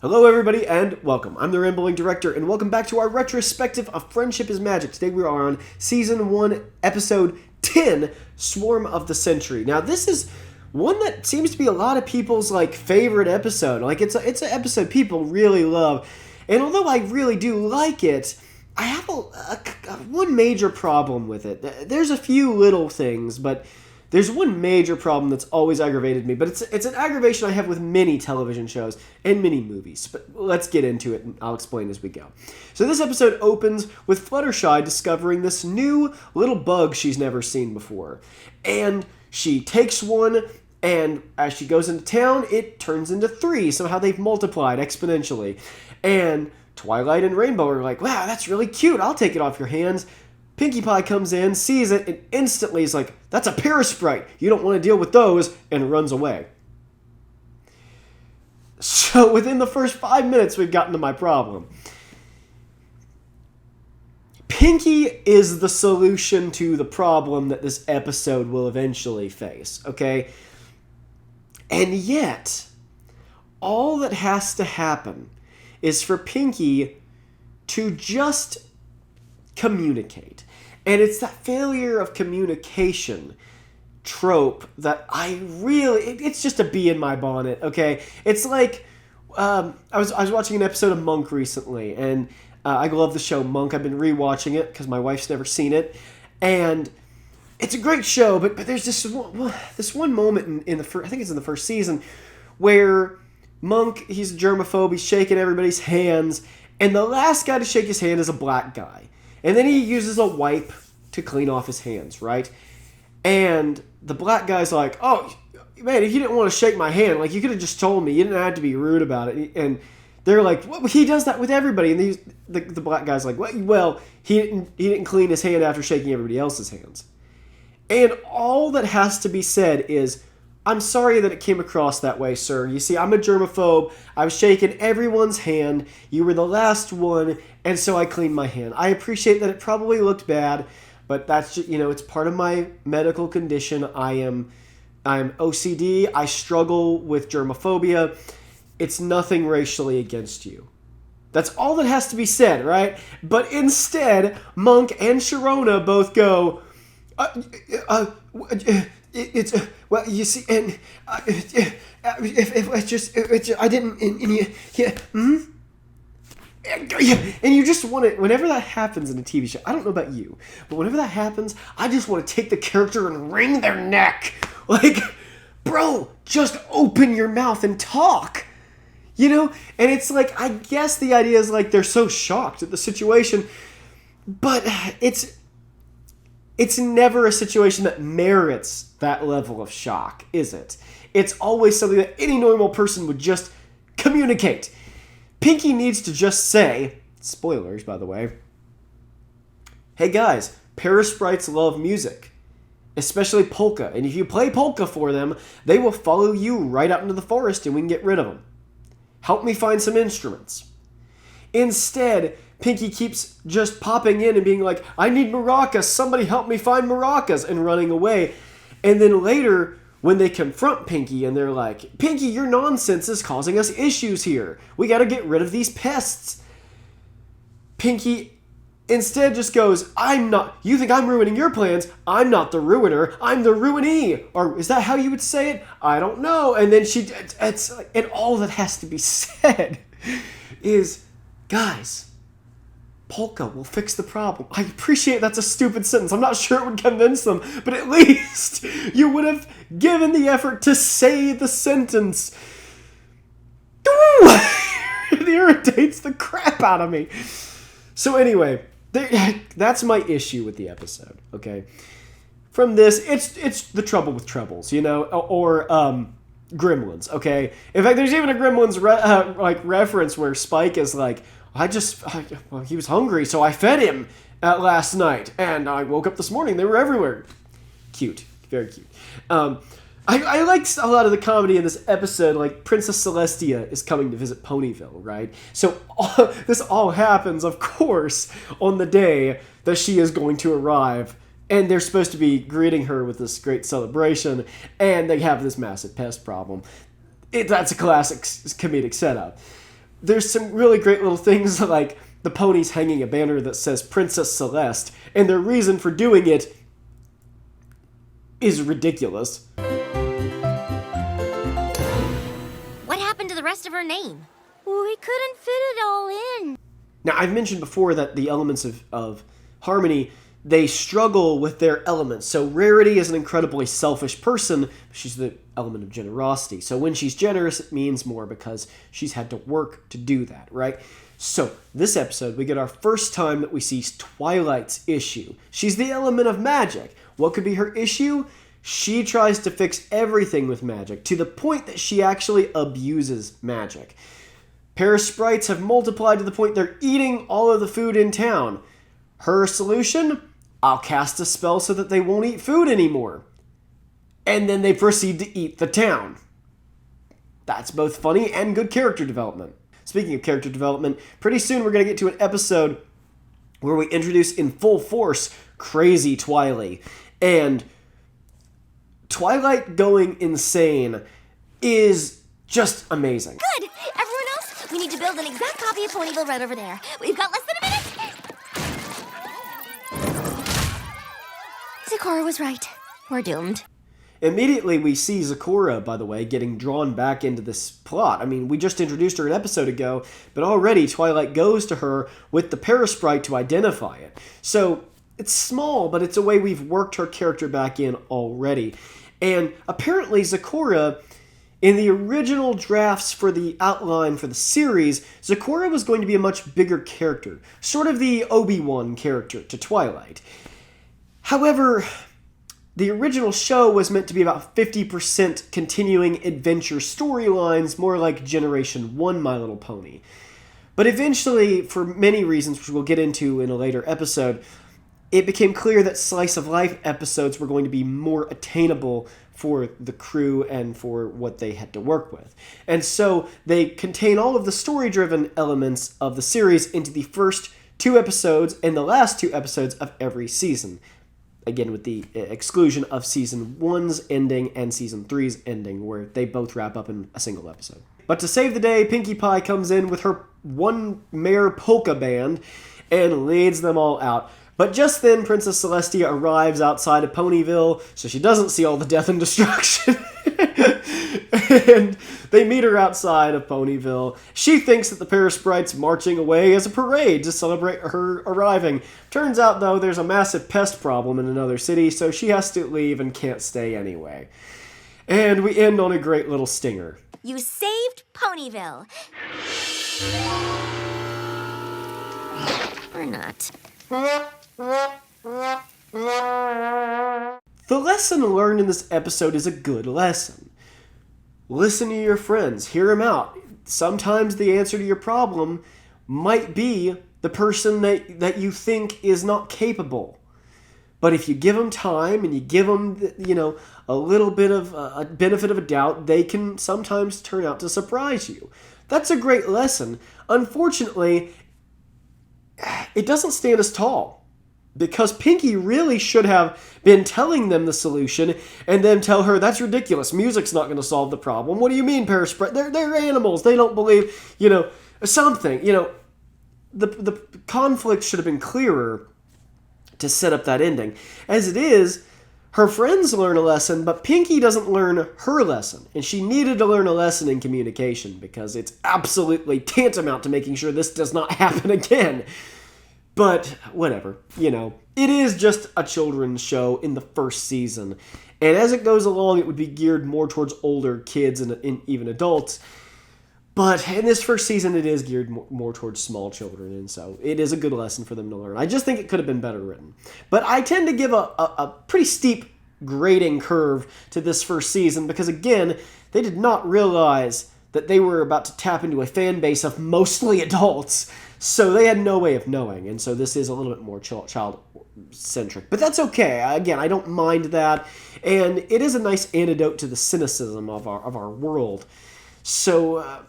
Hello everybody and welcome. I'm the Rambling Director and welcome back to our retrospective of Friendship is Magic. Today we are on Season 1, Episode 10, Swarm of the Century. Now this is one that seems to be a lot of people's favorite episode. It's an episode people really love. And although I really do like it, I have one major problem with it. There's a few little things, but there's one major problem that's always aggravated me, but it's an aggravation I have with many television shows and many movies. But let's get into it, and I'll explain as we go. So this episode opens with Fluttershy discovering this new little bug she's never seen before. And she takes one, and as she goes into town, it turns into 3. Somehow they've multiplied exponentially. And Twilight and Rainbow are like, wow, that's really cute. I'll take it off your hands. Pinkie Pie comes in, sees it, and instantly is like, that's a parasprite. You don't want to deal with those, and runs away. So within the first 5 minutes, we've gotten to my problem. Pinkie is the solution to the problem that this episode will eventually face, okay? And yet, all that has to happen is for Pinkie to just communicate. And it's that failure of communication trope that it's just a bee in my bonnet, okay? It's like, I was watching an episode of Monk recently, and I love the show Monk. I've been rewatching it because my wife's never seen it, and it's a great show, but there's this one moment in the first, I think it's in the first season, where Monk, he's a germaphobe, he's shaking everybody's hands, and the last guy to shake his hand is a black guy. And then he uses a wipe to clean off his hands, right? And the black guy's like, oh, man, if you didn't want to shake my hand, you could have just told me. You didn't have to be rude about it. And they're like, well, he does that with everybody. And the black guy's like, well, he didn't clean his hand after shaking everybody else's hands. And all that has to be said is, I'm sorry that it came across that way, sir. You see, I'm a germaphobe. I was shaking everyone's hand. You were the last one, and so I cleaned my hand. I appreciate that it probably looked bad, but that's just, it's part of my medical condition. I'm OCD. I struggle with germophobia. It's nothing racially against you. That's all that has to be said, right? But instead, Monk and Sharona both go, it's well, you see, and I didn't, and you just want to, whenever that happens in a TV show, I don't know about you, but whenever that happens, I just want to take the character and wring their neck, bro, just open your mouth and talk, and it's I guess the idea is they're so shocked at the situation, but it's never a situation that merits that level of shock, is it? It's always something that any normal person would just communicate. Pinkie needs to just say, spoilers by the way, hey guys, parasprites love music, especially polka, and if you play polka for them, they will follow you right out into the forest and we can get rid of them. Help me find some instruments. Instead, Pinkie keeps just popping in and being like, I need maracas, somebody help me find maracas, and running away. And then later, when they confront Pinkie and they're like, Pinkie, your nonsense is causing us issues here. We gotta get rid of these pests. Pinkie instead just goes, you think I'm ruining your plans? I'm not the ruiner, I'm the ruinee. Or is that how you would say it? I don't know. And then and all that has to be said is, guys, polka will fix the problem. I appreciate that's a stupid sentence. I'm not sure it would convince them, but at least you would have given the effort to say the sentence. It irritates the crap out of me. So anyway, that's my issue with the episode, okay? From this, it's the trouble with trebles, or Gremlins, okay? In fact, there's even a Gremlins reference where Spike is like, he was hungry, so I fed him last night, and I woke up this morning, they were everywhere. Cute. Very cute. I liked a lot of the comedy in this episode, Princess Celestia is coming to visit Ponyville, right? So this all happens, of course, on the day that she is going to arrive, and they're supposed to be greeting her with this great celebration, and they have this massive pest problem. That's a classic comedic setup. there's some really great little things like the ponies hanging a banner that says Princess Celeste, and their reason for doing it is ridiculous. What happened to the rest of her name? We couldn't fit it all in. Now, I've mentioned before that the elements of harmony, they struggle with their elements. So Rarity is an incredibly selfish person. She's the element of generosity. So when she's generous, it means more because she's had to work to do that, right? So this episode, we get our first time that we see Twilight's issue. She's the element of magic. What could be her issue? She tries to fix everything with magic, to the point that she actually abuses magic. Parasprites have multiplied to the point they're eating all of the food in town. Her solution? I'll cast a spell so that they won't eat food anymore. And then they proceed to eat the town. That's both funny and good character development. Speaking of character development, pretty soon we're going to get to an episode where we introduce in full force Crazy Twilight. And Twilight going insane is just amazing. Good! Everyone else, we need to build an exact copy of Ponyville right over there. We've got less than a minute! Zecora was right. We're doomed. Immediately we see Zecora, by the way, getting drawn back into this plot. I mean, we just introduced her an episode ago, but already Twilight goes to her with the Parasprite to identify it. So it's small, but it's a way we've worked her character back in already. And apparently Zecora, in the original drafts for the outline for the series, Zecora was going to be a much bigger character, sort of the Obi-Wan character to Twilight. However, the original show was meant to be about 50% continuing adventure storylines, more like Generation 1 My Little Pony. But eventually, for many reasons, which we'll get into in a later episode, it became clear that slice of life episodes were going to be more attainable for the crew and for what they had to work with. And so they contain all of the story-driven elements of the series into the first 2 episodes and the last 2 episodes of every season. Again, with the exclusion of Season 1's ending and Season 3's ending, where they both wrap up in a single episode. But to save the day, Pinkie Pie comes in with her one-mare polka band and leads them all out. But just then, Princess Celestia arrives outside of Ponyville, so she doesn't see all the death and destruction. And they meet her outside of Ponyville. She thinks that the Parasprite's marching away as a parade to celebrate her arriving. Turns out, though, there's a massive pest problem in another city, so she has to leave and can't stay anyway. And we end on a great little stinger. You saved Ponyville. Or not. The lesson learned in this episode is a good lesson. Listen to your friends, hear them out. Sometimes the answer to your problem might be the person that you think is not capable. But if you give them time and you give them, a little bit of a benefit of a doubt, they can sometimes turn out to surprise you. That's a great lesson. Unfortunately, it doesn't stand as tall. Because Pinkie really should have been telling them the solution and then tell her, that's ridiculous. Music's not going to solve the problem. What do you mean, Parasprite? They're animals. They don't believe, something. The conflict should have been clearer to set up that ending. As it is, her friends learn a lesson, but Pinkie doesn't learn her lesson. And she needed to learn a lesson in communication because it's absolutely tantamount to making sure this does not happen again. But whatever, it is just a children's show in the first season. And as it goes along, it would be geared more towards older kids and even adults. But in this first season, it is geared more towards small children. And so it is a good lesson for them to learn. I just think it could have been better written. But I tend to give a pretty steep grading curve to this first season because, again, they did not realize that they were about to tap into a fan base of mostly adults. So they had no way of knowing, and so this is a little bit more child-centric. But that's okay. Again, I don't mind that, and it is a nice antidote to the cynicism of our world. So,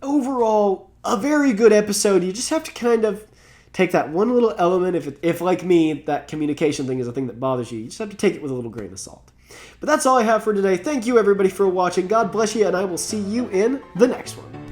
overall, a very good episode. You just have to kind of take that one little element. If like me, that communication thing is a thing that bothers you, you just have to take it with a little grain of salt. But that's all I have for today. Thank you, everybody, for watching. God bless you, and I will see you in the next one.